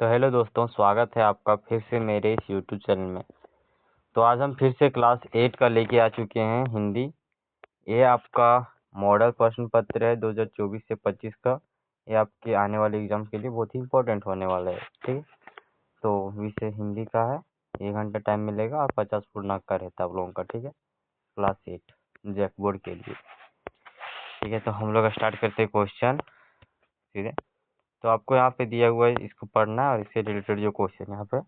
तो हेलो दोस्तों, स्वागत है आपका फिर से मेरे इस यूट्यूब चैनल में। तो आज हम फिर से क्लास 8 का लेके आ चुके हैं हिंदी। ये आपका मॉडल प्रश्न पत्र है 2024 से 25 का। ये आपके आने वाले एग्जाम के लिए बहुत ही इंपॉर्टेंट होने वाला है। ठीक है, तो विषय हिंदी का है। 1 घंटा टाइम मिलेगा और 50 पूर्णांक का रहता है आप लोगों का। ठीक है, क्लास 8 जैक बोर्ड के लिए। ठीक है, तो हम लोग स्टार्ट करते हैं क्वेश्चन। ठीक है, तो आपको यहाँ पे दिया हुआ है, इसको पढ़ना है और इससे रिलेटेड जो क्वेश्चन यहाँ पे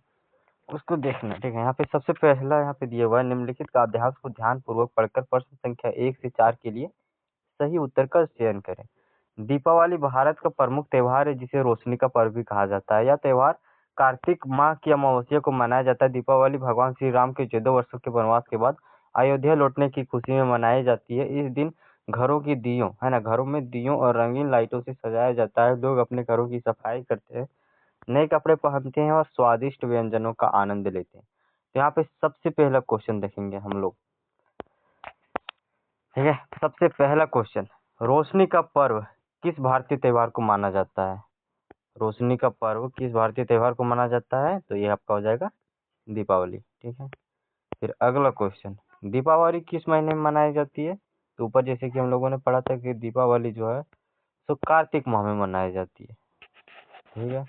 उसको देखना। ठीक है, यहाँ पे सबसे पहला यहाँ पे दिया हुआ है, निम्नलिखित का अभ्यास को ध्यान पूर्वक पढ़कर प्रश्न संख्या 1 से 4 के लिए सही उत्तर का चयन करें। दीपावली भारत का प्रमुख त्योहार है जिसे रोशनी का पर्व भी कहा जाता है। यह त्योहार कार्तिक माह की अमावस्या को मनाया जाता है। दीपावली भगवान श्री राम के 14 वर्षों के वनवास के बाद अयोध्या लौटने की खुशी में मनाई जाती है। इस दिन घरों की दियों है ना घरों में दियों और रंगीन लाइटों से सजाया जाता है। लोग अपने घरों की सफाई करते हैं, नए कपड़े पहनते हैं और स्वादिष्ट व्यंजनों का आनंद लेते हैं। तो यहाँ पे सबसे पहला क्वेश्चन देखेंगे हम लोग। ठीक है, सबसे पहला क्वेश्चन, रोशनी का पर्व किस भारतीय त्योहार को माना जाता है? रोशनी का पर्व किस भारतीय त्योहार को माना जाता है? तो ये आपका हो जाएगा दीपावली। ठीक है, फिर अगला क्वेश्चन, दीपावली किस महीने में मनाई जाती है? तो ऊपर जैसे कि हम लोगों ने पढ़ा था कि दीपावली जो है तो कार्तिक माह में मनाई जाती है। ठीक है,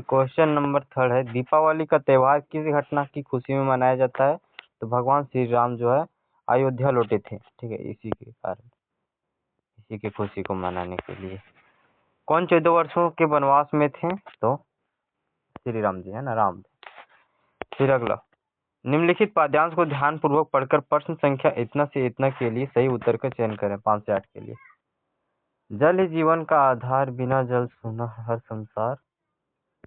क्वेश्चन नंबर 3 है, दीपावली का त्योहार किस घटना की खुशी में मनाया जाता है? तो भगवान श्री राम जो है अयोध्या लौटे थे। ठीक है, इसी के कारण, इसी की खुशी को मनाने के लिए। कौन 14 वर्षों के वनवास में थे? तो श्री राम जी है ना, राम। फिर अगला, निम्नलिखित पाद्यांश को ध्यान पूर्वक पढ़कर प्रश्न संख्या इतना से इतना के लिए सही उत्तर का चयन करें। 5 से 8 के लिए। जल ही जीवन का आधार, बिना जल सूना हर संसार।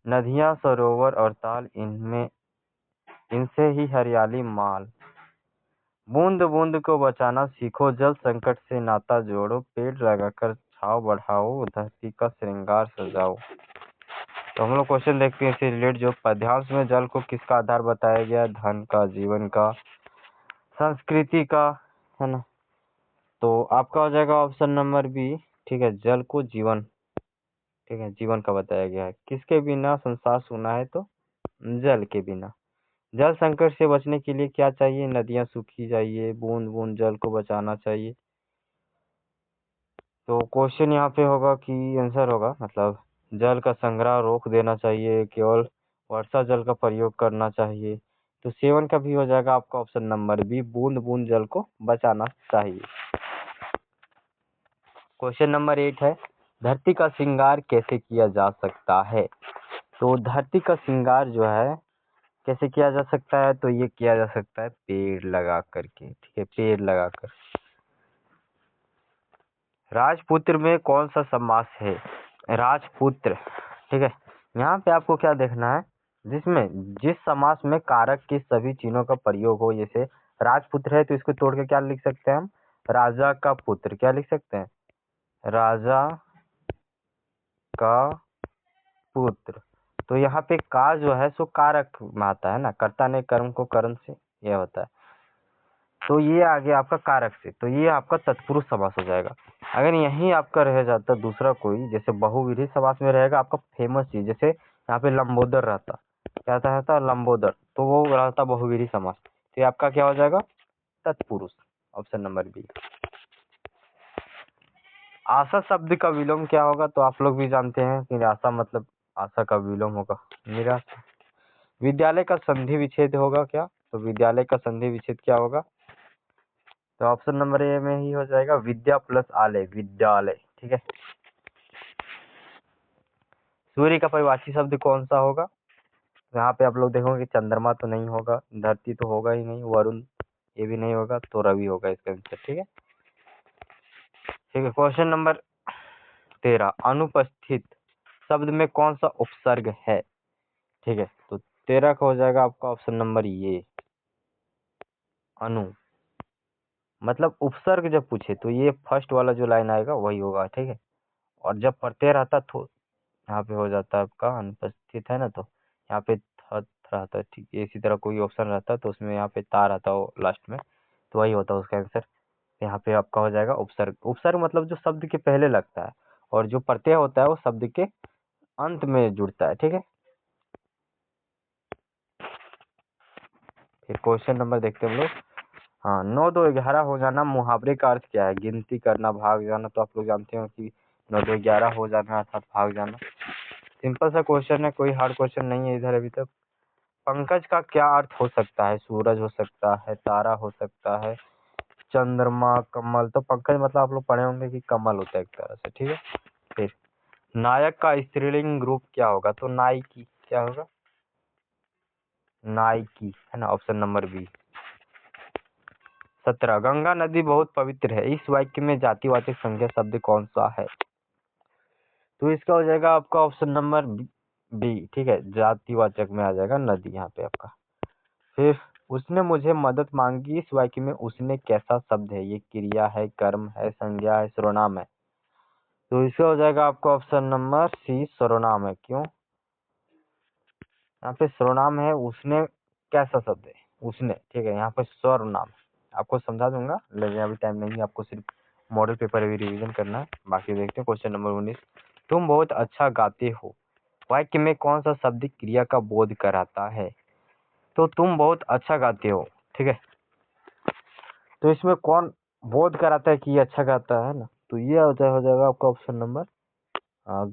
नदियां, सरोवर और ताल, इनमें इनसे ही हरियाली माल। बूंद बूंद को बचाना सीखो, जल संकट से नाता जोड़ो। पेड़ लगाकर छाव बढ़ाओ, धरती का श्रृंगार सजाओ। तो हम लोग क्वेश्चन देखते हैं इससे रिलेटेड। जो पद्यांश में जल को किसका आधार बताया गया? धन का, जीवन का, संस्कृति का, है ना। तो आपका हो जाएगा ऑप्शन नंबर बी। ठीक है, जल को जीवन, ठीक है, जीवन का बताया गया है। किसके बिना संसार सूना है? तो जल के बिना। जल संकट से बचने के लिए क्या चाहिए? नदियां सूखी चाहिए, बूंद बूंद जल को बचाना चाहिए। तो क्वेश्चन यहाँ पे होगा कि आंसर होगा, मतलब जल का संग्रह रोक देना चाहिए, केवल वर्षा जल का प्रयोग करना चाहिए। तो सेवन का भी हो जाएगा आपका ऑप्शन नंबर बी, बूंद बूंद जल को बचाना चाहिए। क्वेश्चन नंबर 8 है, धरती का श्रृंगार कैसे किया जा सकता है? तो धरती का श्रृंगार जो है कैसे किया जा सकता है? तो ये किया जा सकता है पेड़ लगा करके। ठीक है, पेड़ लगाकर। राजपुत्र में कौन सा समास है? राजपुत्र। ठीक है, यहाँ पे आपको क्या देखना है, जिसमें जिस समास में कारक के सभी चिन्हों का प्रयोग हो। जैसे राजपुत्र है तो इसको तोड़ के क्या लिख सकते हैं हम? राजा का पुत्र। क्या लिख सकते हैं? राजा का पुत्र। तो यहाँ पे का जो है सो कारक में आता है ना, कर्ता ने कर्म को करण से यह होता है। तो ये आ गया आपका कारक से, तो ये आपका तत्पुरुष समास हो जाएगा। अगर यही आपका रह जाता दूसरा कोई, जैसे बहुविधि समास में रहेगा आपका फेमस चीज, जैसे यहाँ पे लंबोदर रहता, क्या रहता? लंबोदर, तो वो रहता बहुविधि समास। तो ये आपका क्या हो जाएगा? तत्पुरुष, ऑप्शन नंबर बी। आशा शब्द का विलोम क्या होगा? तो आप लोग भी जानते हैं कि आशा मतलब आशा का विलोम होगा निराशा। विद्यालय का संधि विच्छेद होगा क्या? तो विद्यालय का संधि विच्छेद क्या होगा? तो ऑप्शन नंबर ए में ही हो जाएगा, विद्या प्लस आलय, विद्यालय। ठीक है, सूर्य का परिभाषी शब्द कौन सा होगा? यहाँ पे आप लोग देखोगे चंद्रमा तो नहीं होगा, धरती तो होगा ही नहीं, वरुण ये भी नहीं होगा, तो रवि होगा इसका आंसर। ठीक है, ठीक है। क्वेश्चन नंबर 13, अनुपस्थित शब्द में कौन सा उपसर्ग है? ठीक है, तो 13 का हो जाएगा आपका ऑप्शन नंबर ये, अनु। मतलब उपसर्ग जब पूछे तो ये फर्स्ट वाला जो लाइन आएगा वही होगा। ठीक है, और जब प्रत्यय रहता तो यहाँ पे हो जाता है आपका अनुपस्थित, है ना, तो यहाँ पे थ रहता है। ठीक है, इसी तरह कोई ऑप्शन रहता है तो उसमें यहाँ पे ता रहता हो लास्ट में, तो वही होता है उसका आंसर। यहाँ पे आपका हो जाएगा उपसर्ग। उपसर्ग मतलब जो शब्द के पहले लगता है, और जो प्रत्यय होता है वो शब्द के अंत में जुड़ता है, ठीक है। फिर क्वेश्चन नंबर देखते हैं हम लोग। हाँ, 9 2 11 हो जाना मुहावरे का अर्थ क्या है? गिनती करना, भाग जाना, तो आप लोग जानते हो कि 9 2 11 हो जाना अर्थात भाग जाना। सिंपल सा क्वेश्चन है, कोई हार्ड क्वेश्चन नहीं है इधर अभी तक। पंकज का क्या अर्थ हो सकता है? सूरज हो सकता है, तारा हो सकता है, चंद्रमा, कमल। तो पंकज मतलब आप लोग पढ़े होंगे कि कमल होता है एक तरह से, ठीक है। फिर नायक का स्त्रीलिंग रूप क्या होगा? तो नायकी। क्या होगा? नायकी, है ना, ऑप्शन नंबर बी। 17 गंगा नदी बहुत पवित्र है, इस वाक्य में जातिवाचक संज्ञा शब्द कौन सा है? तो इसका हो जाएगा आपका ऑप्शन नंबर बी, ठीक है, जातिवाचक में आ जाएगा नदी यहाँ पे आपका। फिर उसने मुझे मदद मांगी, इस वाक्य में उसने कैसा शब्द है? ये क्रिया है, कर्म है, संज्ञा है, सर्वनाम है। तो इसका हो जाएगा आपका ऑप्शन नंबर सी, सर्वनाम है। क्यों? यहाँ पे सर्वनाम है, उसने कैसा शब्द है? उसने, ठीक है, यहाँ पे सर्वनाम। आपको समझा दूंगा, लेकिन अभी टाइम नहीं है, आपको सिर्फ मॉडल पेपर अभी रिवीजन करना है। बाकी देखते हैं क्वेश्चन नंबर 19। तुम बहुत अच्छा गाते हो, वाक्य में कौन सा शब्द क्रिया का बोध कराता है? तो तुम बहुत अच्छा गाते हो, ठीक है, तो इसमें कौन बोध कराता है कि ये अच्छा गाता है ना? तो ये हो जाएगा आपका ऑप्शन नंबर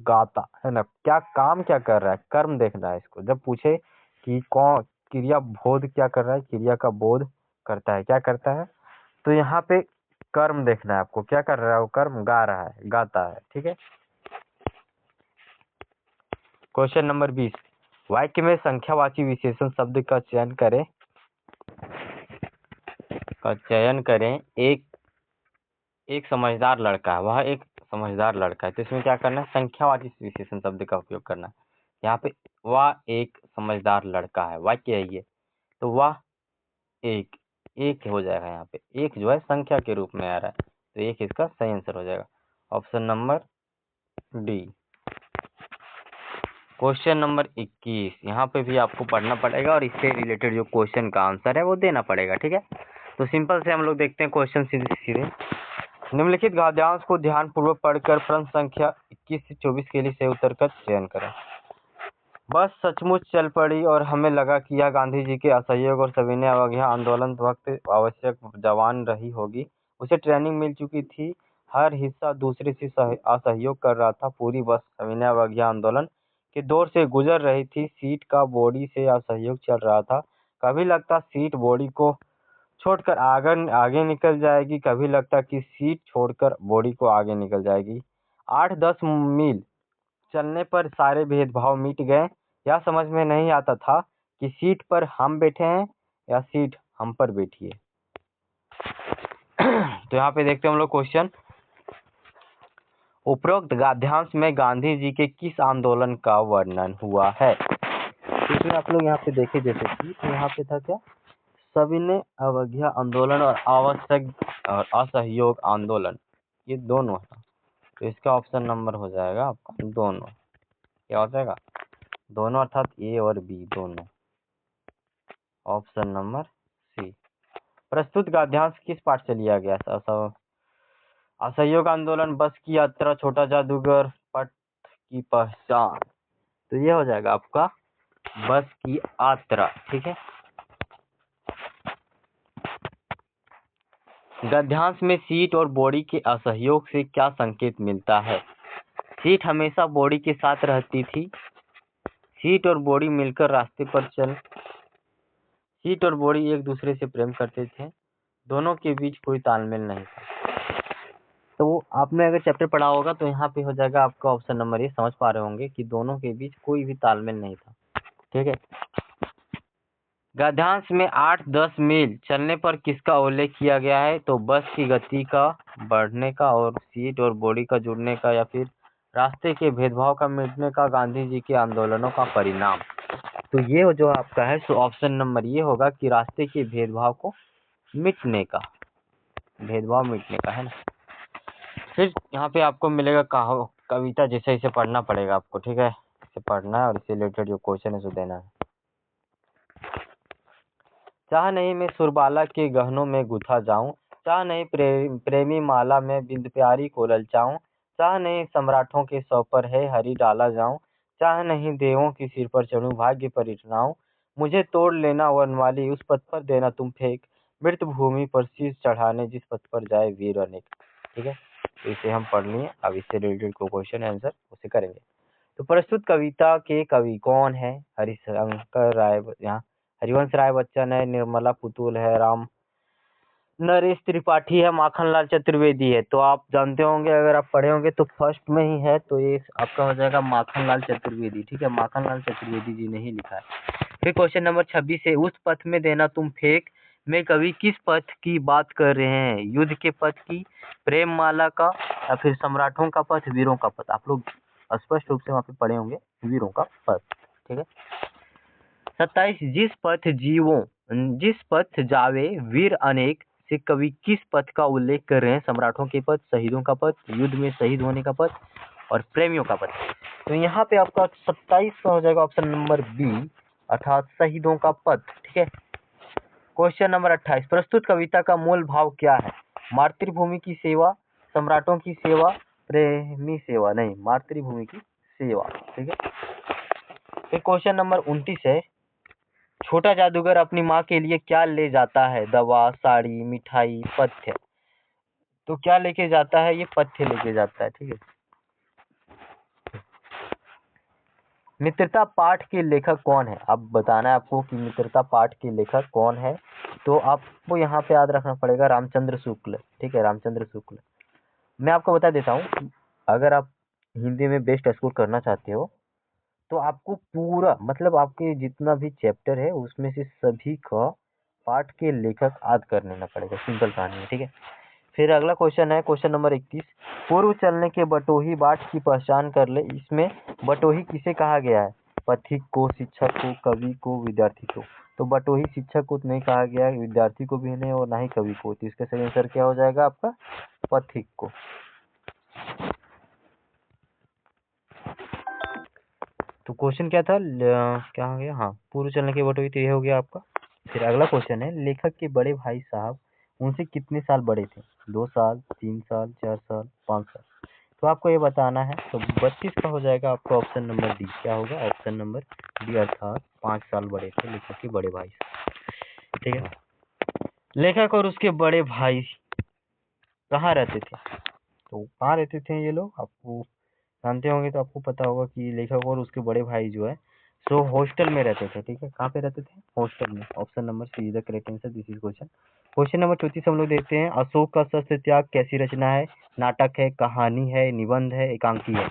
गाता, है ना। क्या काम क्या कर रहा है? कर्म देखना है इसको। जब पूछे कि कौन क्रिया बोध क्या कर रहा है, क्रिया का बोध करता है, क्या करता है, तो यहाँ पे कर्म देखना है आपको। क्या कर रहा है वो? कर्म, गा रहा है, गाता है, ठीक है। Question number 20। वाक्य में संख्यावाची विशेषण शब्द का चयन करें। एक समझदार लड़का है, वह एक समझदार लड़का है, तो इसमें क्या करना है? संख्यावाची विशेषण शब्द का उपयोग करना है। यहाँ पे वह एक समझदार लड़का है, वाक्य है ये, तो वह एक, एक हो जाएगा। यहाँ पे एक जो है संख्या के रूप में आ रहा है, तो एक इसका सही आंसर हो जाएगा, option number D. Question number 21, यहाँ पे भी आपको पढ़ना पड़ेगा और इससे रिलेटेड जो क्वेश्चन का आंसर है वो देना पड़ेगा, ठीक है। तो सिंपल से हम लोग देखते हैं क्वेश्चन सीधे सीधे। निम्नलिखित गद्यांश को ध्यानपूर्वक पढ़कर प्रश्न संख्या 21 से 24 के लिए सही उत्तर का चयन करें। बस सचमुच चल पड़ी और हमें लगा कि यह गांधी जी के असहयोग और सविनय अवज्ञा आंदोलन वक्त आवश्यक जवान रही होगी। उसे ट्रेनिंग मिल चुकी थी, हर हिस्सा दूसरे से असहयोग कर रहा था। पूरी बस सविनय अवज्ञा आंदोलन के दौर से गुजर रही थी। सीट का बॉडी से असहयोग चल रहा था। कभी लगता सीट बॉडी को छोड़कर आगे निकल जाएगी, कभी लगता कि सीट छोड़कर बॉडी को आगे निकल जाएगी। 8-10 मील चलने पर सारे भेदभाव मिट गए। यह समझ में नहीं आता था कि सीट पर हम बैठे हैं या सीट हम पर बैठी है। तो यहाँ पे देखते हैं हम लोग क्वेश्चन। उपरोक्त गद्यांश में गांधी जी के किस आंदोलन का वर्णन हुआ है? इसमें आप लोग यहाँ पे देखे जैसे कि, तो यहाँ पे था क्या? सविनय अवज्ञा आंदोलन और आवश्यक और असहयोग आंदोलन, ये दोनों है। तो इसका ऑप्शन नंबर हो जाएगा आपका दोनों। क्या हो जाएगा? दोनों अर्थात ए और बी दोनों, ऑप्शन नंबर सी। प्रस्तुत गद्यांश किस पाठ से लिया गया? असहयोग आंदोलन, बस की यात्रा, छोटा जादूगर, पथ की पहचान। तो ये हो जाएगा आपका बस की यात्रा, ठीक है। गद्यांश में सीट और बॉडी के असहयोग से क्या संकेत मिलता है? सीट हमेशा बॉडी के साथ रहती थी। सीट और बॉडी मिलकर रास्ते पर चल। सीट और बॉडी एक दूसरे से प्रेम करते थे। दोनों के बीच कोई तालमेल नहीं था। तो आपने अगर चैप्टर पढ़ा होगा तो यहाँ पे हो जाएगा आपका ऑप्शन नंबर ये। समझ पा रहे होंगे कि दोनों के बीच कोई भी तालमेल नहीं था, ठीक है। गद्यांश में 8-10 मील चलने पर किसका उल्लेख किया गया है? तो बस की गति का बढ़ने का और सीट और बॉडी का जुड़ने का, या फिर रास्ते के भेदभाव का मिटने का, गांधी जी के आंदोलनों का परिणाम। तो ये जो आपका है सो ऑप्शन नंबर ये होगा कि रास्ते के भेदभाव को मिटने का, भेदभाव मिटने का, है ना। फिर यहाँ पे आपको मिलेगा कविता, जैसे इसे पढ़ना पड़ेगा आपको, ठीक है। इसे पढ़ना है और इससे रिलेटेड जो क्वेश्चन है उसे देना है। चाह नहीं मैं सुरबाला के गहनों में गुथा जाऊं, चाह नहीं प्रेमी माला में बिंद प्यारी को ललचाऊं, चाह नहीं सम्राटों के सौ पर है हरी डाला जाऊं, चाह नहीं देवों की सिर पर चढ़ूं, भाग्य परिणाम मुझे तोड़ लेना वनमाली, उस पथ पर देना तुम फेंक, मृत भूमि पर शीश चढ़ाने, जिस पथ पर जाए वीर अनेक। ठीक है, तो इसे हम पढ़ लिए। अब इससे रिलेटेड को क्वेश्चन आंसर उसे करेंगे। तो प्रस्तुत कविता के कवि कौन है? हरिशंकर राय, यहाँ हरिवंश राय बच्चन है, निर्मला पुतुल है, राम नरेश त्रिपाठी है, माखनलाल चतुर्वेदी है। तो आप जानते होंगे, अगर आप पढ़े होंगे तो फर्स्ट में ही है, तो ये आपका हो जाएगा माखनलाल चतुर्वेदी। ठीक है, माखनलाल चतुर्वेदी जी ने ही लिखा है। फिर क्वेश्चन नंबर 26 है, उस पथ में देना तुम फेंक में कवि किस पथ की बात कर रहे हैं? युद्ध के पथ की, प्रेम माला का, या फिर सम्राटों का पथ, वीरों का पथ? आप लोग स्पष्ट रूप से वहाँ पे पढ़े होंगे वीरों का पथ। ठीक है। 27, जिस पथ जावे वीर अनेक से कवि किस पथ का उल्लेख कर रहे हैं? सम्राटों के पथ, शहीदों का पथ, युद्ध में शहीद होने का पथ और प्रेमियों का पथ। तो यहाँ पे आपका 27 का हो जाएगा ऑप्शन नंबर बी, अर्थात शहीदों का पथ। ठीक है। क्वेश्चन नंबर 28, प्रस्तुत कविता का मूल भाव क्या है? मातृभूमि की सेवा, सम्राटों की सेवा, प्रेमी सेवा? नहीं, मातृभूमि की सेवा। ठीक है। फिर क्वेश्चन नंबर 29 है, छोटा जादूगर अपनी माँ के लिए क्या ले जाता है? दवा, साड़ी, मिठाई, पथ्य? तो क्या लेके जाता है? ये पथ्य लेके जाता है। ठीक है। मित्रता पाठ के लेखक कौन है? अब बताना है आपको कि मित्रता पाठ के लेखक कौन है। तो आपको यहाँ पे याद रखना पड़ेगा रामचंद्र शुक्ल। ठीक है, रामचंद्र शुक्ल। मैं आपको बता देता हूँ, अगर आप हिंदी में बेस्ट स्कोर करना चाहते हो तो आपको पूरा, मतलब आपके जितना भी चैप्टर है उसमें से सभी का पाठ के लेखक याद कर लेना पड़ेगा। सिंपल कहानी है। ठीक है। फिर अगला क्वेश्चन है, क्वेश्चन नंबर 31, पूर्व चलने के बटोही बाट की पहचान कर ले। इसमें बटोही किसे कहा गया है? पथिक को, शिक्षक को, कवि को, विद्यार्थी को? तो बटोही शिक्षक को नहीं कहा गया है, विद्यार्थी को भी नहीं और ना ही कवि को। तो इसका सही आंसर क्या हो जाएगा आपका? पथिक को। तो क्वेश्चन क्या था, क्या हो गया? हाँ, पूर्व चलने के बटोही, तो ये हो गया आपका। फिर अगला क्वेश्चन है, लेखक के बड़े भाई साहब उनसे कितने साल बड़े थे? 2 साल, 3 साल, 4 साल, 5 साल? तो आपको ये बताना है। तो 32 का हो जाएगा आपका ऑप्शन नंबर डी। क्या होगा? ऑप्शन नंबर डी, अर्थात 5 साल बड़े थे लेखक के बड़े भाई। ठीक है। लेखक और उसके बड़े भाई कहाँ रहते थे? तो कहाँ रहते थे ये लोग? आपको जानते होंगे तो आपको पता होगा कि लेखक और उसके बड़े भाई जो है सो हॉस्टल में रहते थे। ठीक है, कहाँ पे रहते थे? हॉस्टल में। Option number C is the correct answer. This is question. Question number 34 हम लोग देखते हैं, अशोक का शस्त्र त्याग कैसी रचना है? नाटक है, कहानी है, निबंध है, एकांकी है?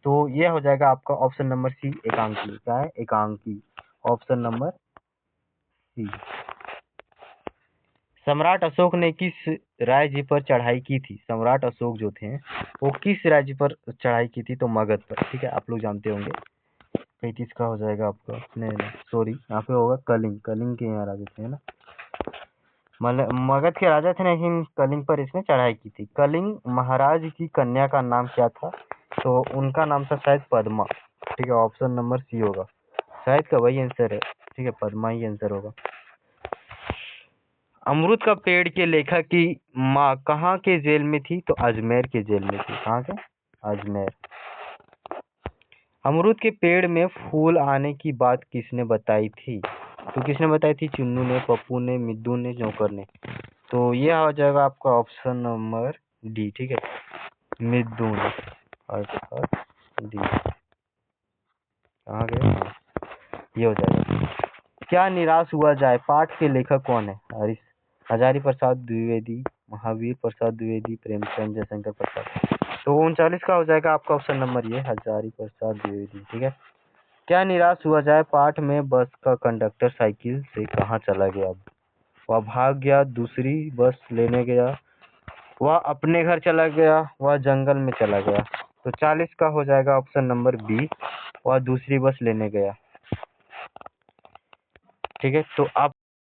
तो ये हो जाएगा आपका ऑप्शन नंबर सी, एकांकी। क्या है? एकांकी। Option number C. सम्राट अशोक ने किस राज्य पर चढ़ाई की थी? सम्राट अशोक जो थे वो किस राज्य पर चढ़ाई की थी? तो मगध पर। ठीक है, आप लोग जानते होंगे। 35 का हो जाएगा आपका, नहीं सॉरी, यहाँ पे होगा कलिंग। कलिंग के यहाँ राजा थे, है ना? मगध के राजा थे, लेकिन कलिंग पर इसने चढ़ाई की थी। कलिंग महाराज की कन्या का नाम क्या था? तो उनका नाम था शायद पद्मा। ठीक है, ऑप्शन नंबर सी होगा, शायद का वही आंसर है। ठीक है, पद्मा ही आंसर होगा। अमरूद का पेड़ के लेखक की माँ कहाँ के जेल में थी? तो अजमेर के जेल में थी। कहाँ के? अजमेर। अमरूद के पेड़ में फूल आने की बात किसने बताई थी? तो किसने बताई थी? चुन्नू ने, पप्पू ने, मिद्दू ने, जोकर ने? तो ये आ जाएगा आपका ऑप्शन नंबर डी। ठीक है, मिद्दू ने, अर्थात डी। कहाँ गए? ये हो जाएगा। क्या निराश हुआ जाए पाठ के लेखक कौन है? हजारी प्रसाद द्विवेदी, महावीर प्रसाद द्विवेदी, प्रेमचंद, जयशंकर प्रसाद? तो 39 का हो जाएगा आपका ऑप्शन नंबर ये, हजारी प्रसाद द्विवेदी। ठीक है। क्या निराश हुआ जाए पाठ में बस का कंडक्टर साइकिल से कहाँ चला गया? वह भाग गया, दूसरी बस लेने गया, वह अपने घर चला गया, वह जंगल में चला गया? तो 40 का हो जाएगा ऑप्शन नंबर बी, वह दूसरी बस लेने गया। ठीक है, तो आप